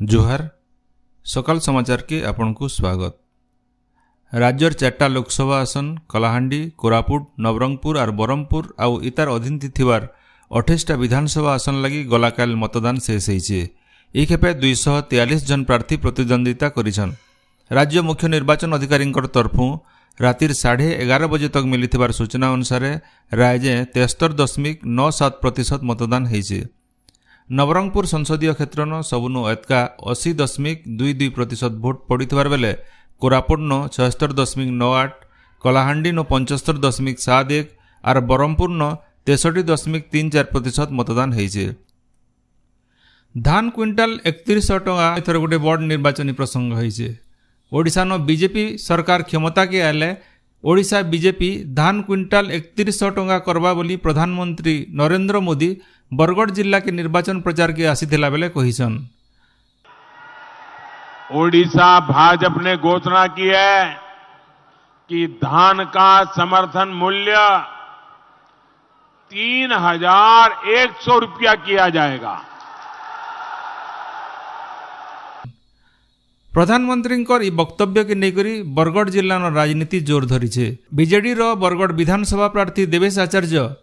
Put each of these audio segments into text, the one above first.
जोहार सकाल समाचार के आपण को स्वागत। राज्यर 4टा लोकसभा आसन कलाहांडी, कोरापुट, नवरंगपुर और बरहमपुर आउ इतार अधीन थिवार 28टा विधानसभा आसन लगी गलाकाल मतदान शेष होइछे। ई खेपे 243 जन प्रार्थी प्रतिद्वंदिता करिछन। राज्य मुख्य निर्वाचन अधिकारी तरफु रातिर 11:30 बजे तक मिलिथिबार सूचना अनुसार रायजे 73.97% मतदान होइछे। नवरंगपुर संसदीय क्षेत्रन सबुनु एतका 80.22% भोट पड़िथिबार बेले कोरापुट 76.98, कलाहांडी 75.71 और बरहमपुर 63.34% मतदान होइछे। धान क्विंटाल 3100 टका एथर गोटे बड़ निर्वाचनी प्रसंग होइछे। ओडिशा न बीजेपी सरकार क्षमता के आले ओडिशा बीजेपी धान क्विंटाल 3100 टका करबा बोली प्रधानमंत्री नरेंद्र मोदी बरगढ़ जिला के निर्वाचन प्रचार के आसीथिला बेले कहिसन। ओडिशा भाजपा ने घोषणा की है कि धान का समर्थन मूल्य 3100 रुपया किया जाएगा। प्रधानमंत्री ई वक्तव्य के लेकर बरगढ़ जिला राजनीति जोर धरी छे। बीजेडी रो बरगढ़ विधानसभा प्रार्थी देवेश आचार्य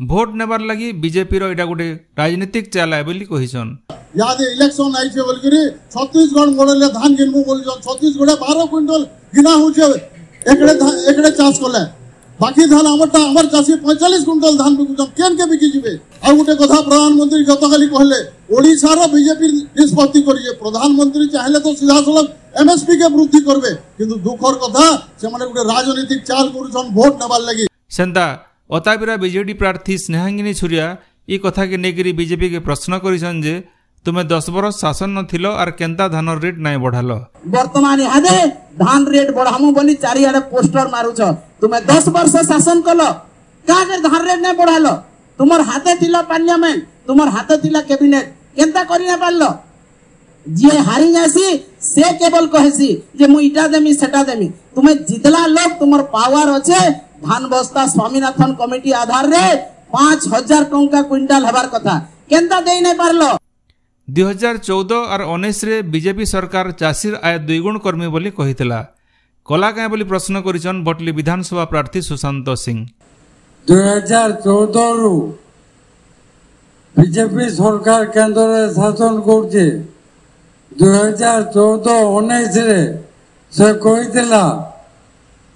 भोट नेबार लगी बीजेपी रो एटा गोटे राजनीतिक चाल है बोली कहिसन। याद इलेक्शन आइछे बोलकरी छत्तीसगढ़ मोडले धान गिनबो बोलजन। छत्तीसगढ़ 12 क्विंटल गिना होछे एकड़े चाष करले, बाकी धान हमर चाषी 45 क्विंटल धान बिकुछन। केन के बिकी जिवे। आ गोटे कथा प्रधानमंत्री गतकाली कहले ओडिशा रो बीजेपी निष्पत्ति करिए। प्रधानमंत्री चाहले तो सीधा सलग एमएसपी के वृद्धि करबे, किंतु दुखर कथा से माने गोटे राजनीतिक चाल करूछन भोट नेबार लगी। सेंता अताबिरा बीजेडी प्रार्थी स्नेहांगिनी छुरिया ई कथा के नेगिरी बीजेपी के प्रश्न करिसन जे तुमे 10 वर्ष शासन न थिलो और केंता धान रेट नाही बढ़ालो। वर्तमान हादे धान रेट बढ़ामु बोली चारियाडे पोस्टर मारुछ। तुमे 10 वर्ष शासन कलो काहे धान रेट नाही बढ़ालो। तुमर हाथे थिला पार्लियामेंट, तुमर हाथे थिला कैबिनेट, केंता करि ना पारलो। जे हारि जासी से केवल कहसी जे मु इटा देमी सेटा देमी। तुमे जितला लोग तुमर पावर अच्छे धान बस्ता स्वामीनाथन कमिटी आधार रे 5000 टंका क्विंटाल हबार कथा केंता देई नै पारलो। 2014 और 19 रे बीजेपी सरकार चाषीर आय 2 गुण कर्मी बोली कहितला। कला काए बोली प्रश्न करिसन बटली विधानसभा प्रार्थी सुशांत सिंह। 2014 रु बीजेपी सरकार केंद्र रे शासन करछे। 2014-19 रे से कहितला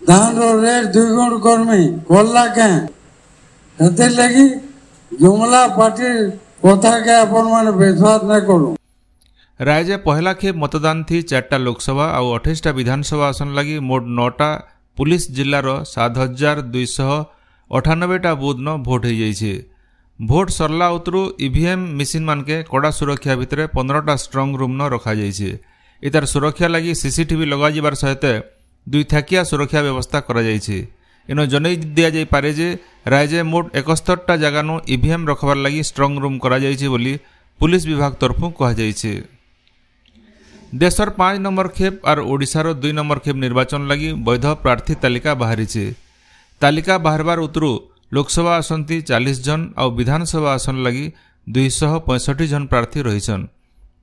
धान रो रेट 2 गुण कर्मी कोल्ला के हेते लगी जुमला पार्टी कथा के अपन माने विश्वास न करू। राज्य पहला खेप मतदान थी 4टा लोकसभा और 28टा विधानसभा आसन लगी मोट 9टा पुलिस जिल्ला रो 7298टा बूथ न भोट हो जाइछे। भोट सरला उतरू ईवीएम मशीन मान के कड़ा सुरक्षा भितर 15टा स्ट्रांग रूम न रखा जाइछे। इतार सुरक्षा लगी सीसीटीवी लगा जिबार सहित 2 थाकिया सुरक्षा व्यवस्था करा जाइछे। इनो जनै दिया जाय पारे जे राज्य मोट 71टा जगह ईवीएम रखबार लगी स्ट्रांग रूम करा जाइछे बोली पुलिस विभाग तरफु कहा जाइछे। देशर 5 नंबर खेप और ओडिशार 2 नंबर खेप निर्वाचन लगी वैध प्रार्थी तालिका बाहरीछे। तालिका बाहरबार उतरू लोकसभा आसन 40 जन और विधानसभा आसन लगी 265 जन प्रार्थी रहीछन।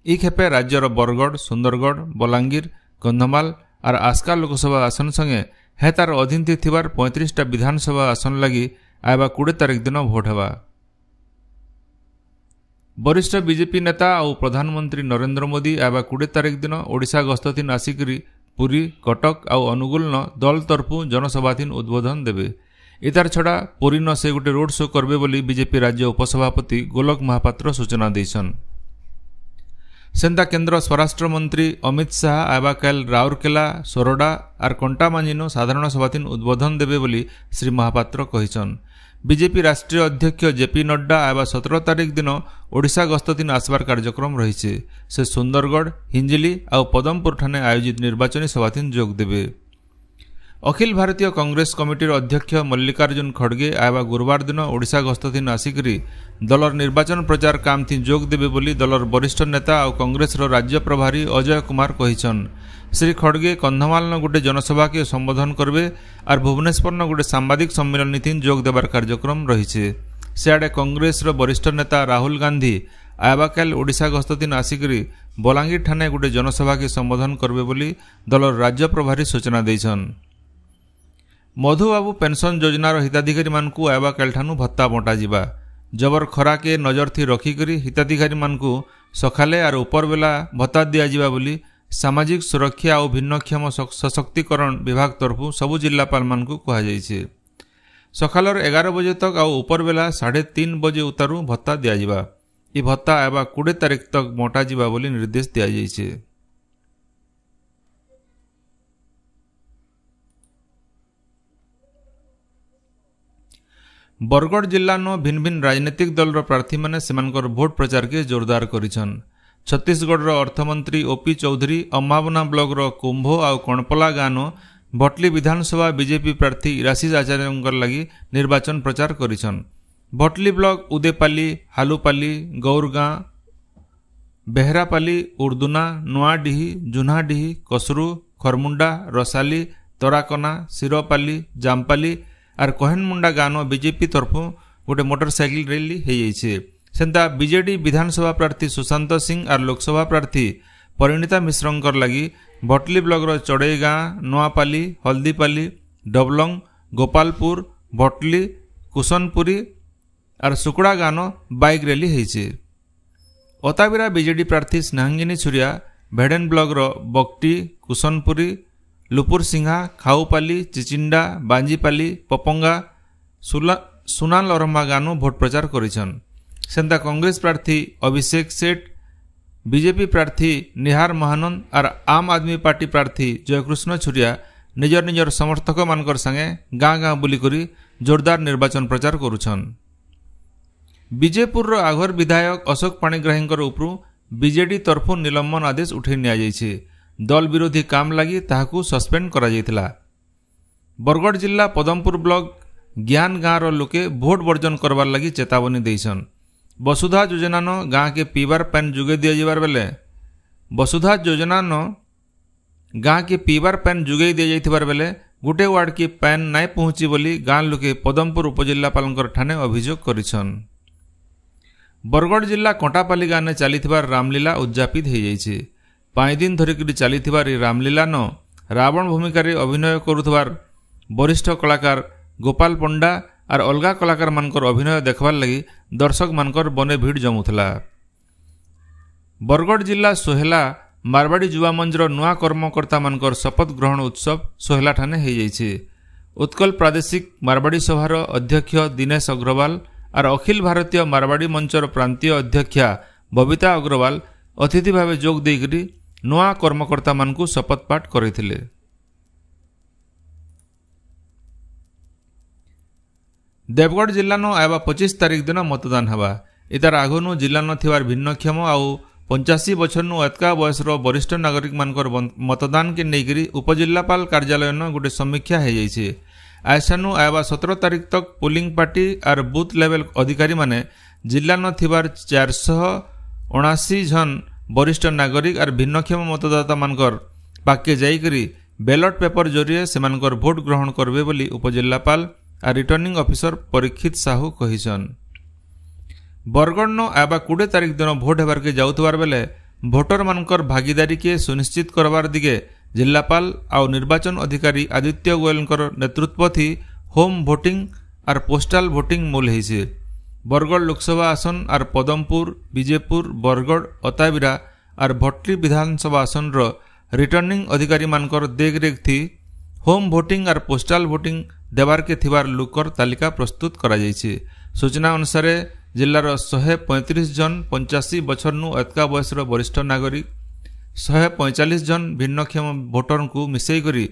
ई खेपे राज्यर बरगढ़, सुंदरगढ़, बलांगीर, कंधमाल और आस्का लोकसभा आसन संगे हेतार अधीन थिबार 35टा विधानसभा आसन लगी आयबा 20 तारिख दिन भोट हेबा। वरिष्ठ बीजेपी नेता और प्रधानमंत्री नरेंद्र मोदी आयबा 20 तारिख दिन ओडिशा गस्तथिन आसिकरी पुरी, कटक और अनुगुल न दल तरफु जनसभाथिन उद्बोधन देबे। इतार छड़ा पुरी न से गोटे रोड शो करबे बोली बीजेपी राज्य उपसभापति गोलक महापात्र सूचना देछन। सेंता केंद्र स्वराष्ट्र मंत्री अमित शाह आयबा काल राउरकेला, सोरडा और कंटामांझीनो साधारण सभाथिन उद्बोधन देबे बोली श्री महापात्र कहिछन। बीजेपी राष्ट्रीय अध्यक्ष जेपी नड्डा आयबा 17 तारिख दिन ओडिशा गस्तथिन आसबार कार्यक्रम रहिछे। से सुंदरगढ़, हिंजिली और पदमपुर ठाने आयोजित निर्वाचनी सभाथिन जोग देबे। अखिल भारतीय कांग्रेस कमिटीर अध्यक्ष मल्लिकार्जुन खड़गे आयबा गुरुवार दिन ओडिशा गस्तथिन आसिकरी दलर निर्वाचन प्रचार काम थी जोग देबे बोली दलर वरिष्ठ नेता और कांग्रेस राज्य प्रभारी अजय कुमार कहिछन। श्री खड़गे कंधमाल न गोटे जनसभा के संबोधन करबे और भुवनेश्वर न गोटे सांबादिक सम्मेलन थी जोग देबार कार्यक्रम रही। सियाड़े कांग्रेस वरिष्ठ नेता राहुल गांधी आयबाकाल ओडिशा गस्त दिन आसिकरी बलांगीर ठाणे गोटे जनसभा के संबोधन करबे बोली दलर राज्य प्रभारी सूचना देछन। मधुबाबू पेंशन योजनार हिताधिकारी मानकु आयबाकाल ठानु भत्ता बंटा जिबा। जबर खरा के नजर थी रखिकरी हिताधिकारी मानकु सखाले आर ऊपर बेला भत्ता दिया जिबा बोली सामाजिक सुरक्षा और भिन्नक्षम सशक्तिकरण विभाग तरफु सबु जिल्लापाल मानकु कहा जाइछे। सखालर 11 बजे तक और ऊपर बेला 3:30 बजे उतारू भत्ता दिया जिबा। इ भत्ता आबा 20 तारीख तक बंटा जिबा बोली निर्देश दिया जाइछे। बरगढ़ जिला नो भिन्न भिन्न राजनीतिक दल प्रार्थी माने सेमानकर भोट प्रचार के जोरदार करिछन। छत्तीसगढ़ अर्थमंत्री ओपी चौधरी अम्बावना ब्लॉक रो कुंभ और कणपला गानो भटली विधानसभा बीजेपी प्रार्थी इराशीष आचार्य लगी निर्वाचन प्रचार करिछन। भटली ब्लॉक उदेपाली, हालुपाली, गौरगाँ, बेहरापाली, उर्दुना, नुआडीही, जुन्हाडीही, कसरू, खरमुंडा, रसाली, तराकना, सिरोपाली, जामपाली और कोहनमुंडा गानो बीजेपी तरफु गोटे मोटरसाइकिल रैली हो जाइछे। सेंता बीजेडी विधानसभा प्रार्थी सुशांत सिंह और लोकसभा प्रार्थी परिणीता मिश्रंकर लगी भटली ब्लॉक चढ़ईगाँ, नुआपाली, हल्दीपाली, डबलंग, गोपालपुर, भटली, कुशनपुरी और सुकुड़ा गानो बाइक रैली होइछे। ओताबिरा बीजेडी प्रार्थी स्नेहांगिनी छुरिया भेडेन ब्लॉक बगटी, कुशनपुरी, लुपुर सिंहा, खाउपाली, चिचिंडा, बांजीपाली, पपंगा, सुनाल अरम्बा गानो भोट प्रचार करिछन। सेंता कांग्रेस प्रार्थी अभिषेक सेठ, बीजेपी प्रार्थी निहार महानंद और आम आदमी पार्टी प्रार्थी जयकृष्ण छुरिया निजर निजर समर्थक मानकर संगे गाँ गाँ बुलिकरी जोरदार निर्वाचन प्रचार करुछन। विजयपुर आघर विधायक अशोक पाणिग्राहींकर उपरू बीजेडी तरफु निलंबन आदेश उठै निया जाइछे। दल विरोधी काम लगी ताहाकू सस्पेंड करा जाइथिला। बरगढ़ जिला पदमपुर ब्लॉक ज्ञान गाँव रो लोके भोट वर्जन करवार लगी चेतावनी देइछन। वसुधा योजना नो गाँ के पीबार पैन जुगे दिया जाबार बेले वसुधा योजना नो गाँ के पीबार पैन जुगे दिया जाइथिबार बेले गुटे वार्ड की पैन नाई पहुंची बोली गाँ लोके पदमपुर उपजिल्लापालंकर ठाणे अभियोग करिछन। बरगढ़ जिला कंटापाली गाँव चलीथिबार रामलीला उद्यापित हो जाइछे। 5 दिन धरिक चलीथिबार रामलीला नो रावण भूमिकार अभिनय करुथबार वरिष्ठ कलाकार गोपाल पंडा और अलगा कलाकार मानकर अभिनय देखबार लगी दर्शक मानकर बने भीड़ जमुथला। बरगढ़ जिला सोहेला मारवाड़ी युवा मंचर नुआ कर्मकर्ता मानकर शपथ ग्रहण उत्सव सोहेला ठाणे हो जाइछे। उत्कल प्रादेशिक मारवाड़ी सभार अध्यक्ष दिनेश अग्रवाल और अखिल भारतीय मारवाड़ी मंचर प्रांतीय अध्यक्षा बबीता अग्रवाल अतिथि भाव जोग देकरी नुआ कर्मकर्ता मानकु शपथ पाठ करथिले। देवगढ़ जिला नो आयबा 25 तारीख दिन मतदान हवा। इतार आगनु जिला न थिवार भिन्नक्षम आउ 85 बछर नु एतका बयसर वरिष्ठ नागरिक मानकर मतदान के नेकरी उपजिल्लापाल कार्यालय न गोटे समीक्षा हो जाइछे। आयसानु आयबा 17 तारीख तक पोलिंग पार्टी और बूथ लेवल अधिकारी माने जिला न थिवार 479 जन वरिष्ठ नागरिक और भिन्नक्षम मतदाता मानकर पाके जाइकरी बैलेट पेपर जरिए सेमानकर भोट ग्रहण करबे बोली उपजिल्लापाल और रिटर्निंग ऑफिसर परीक्षित साहू कहिसन। बरगढ़ नो आबा 20 तारीख दिन भोट हेबार के जाउथबार बेले भोटर मानकर भागीदारी के सुनिश्चित करबार दिगे जिल्लापाल और निर्वाचन अधिकारी आदित्य गोयलकर नेतृत्व थी होम भोटिंग और पोस्टाल भोटिंग मूल होइछे। बरगढ़ लोकसभा आसन और पदमपुर, विजयपुर, बरगढ़, अताबिरा और भटली विधानसभा आसन रो रिटर्निंग अधिकारी मानकर देखरेख थी होम भोटिंग और पोस्टाल भोटिंग देवार के थिबार लुकर तालिका प्रस्तुत करा जाइछे। सूचना अनुसार जिलार 135 जन 85 बछर नु एतका बयसर वरिष्ठ नागरिक 145 जन भिन्नक्षम भोटर को मिसई करी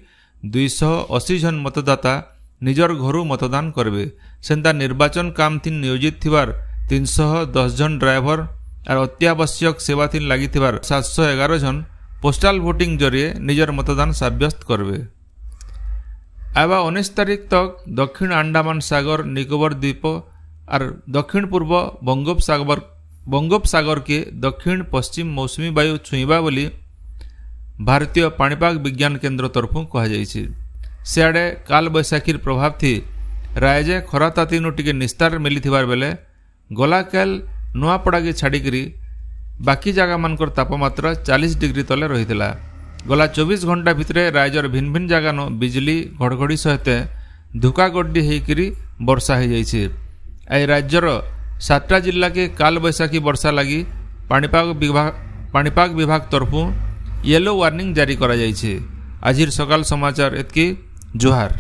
280 जन मतदाता निजर घरू मतदान करबे। सेंता निर्वाचन काम थी नियोजित थिबार 310 जन ड्राइवर और अत्यावश्यक सेवा थी लगी थिबार 711 जन पोस्टाल भोटिंग जरिए निजर मतदान साब्यस्त करबे। आबा 19 तारीख तक दक्षिण अंडमान सागर निकोबर द्वीप और दक्षिण पूर्व बंगोपसागर के दक्षिण पश्चिम मौसमी वायु छुईबा बोली भारतीय पाणीपाग विज्ञान केन्द्र तरफु कहा जाइछे। सियाड़े काल बैशाखीर प्रभाव थी रायजे खरा तातीनु टिके निस्तार मिलिथिबार बेले गलाकाल नुआपड़ाके छाड़िकी बाकी जगह मानकर तापमात्रा 40 डिग्री तले रही। गला 24 घंटा भितर राज्यर भिन्न भिन्न जगह न बिजली घड़घड़ी सहित धुकागड्डी होकर वर्षा हो जाए। राज्यर 7टा जिला के काल बैशाखी वर्षा लगी पाणीपाग विभाग तरफु येलो वार्निंग जारी करा जायछि। आज सकाल समाचार एतकी। जोहार।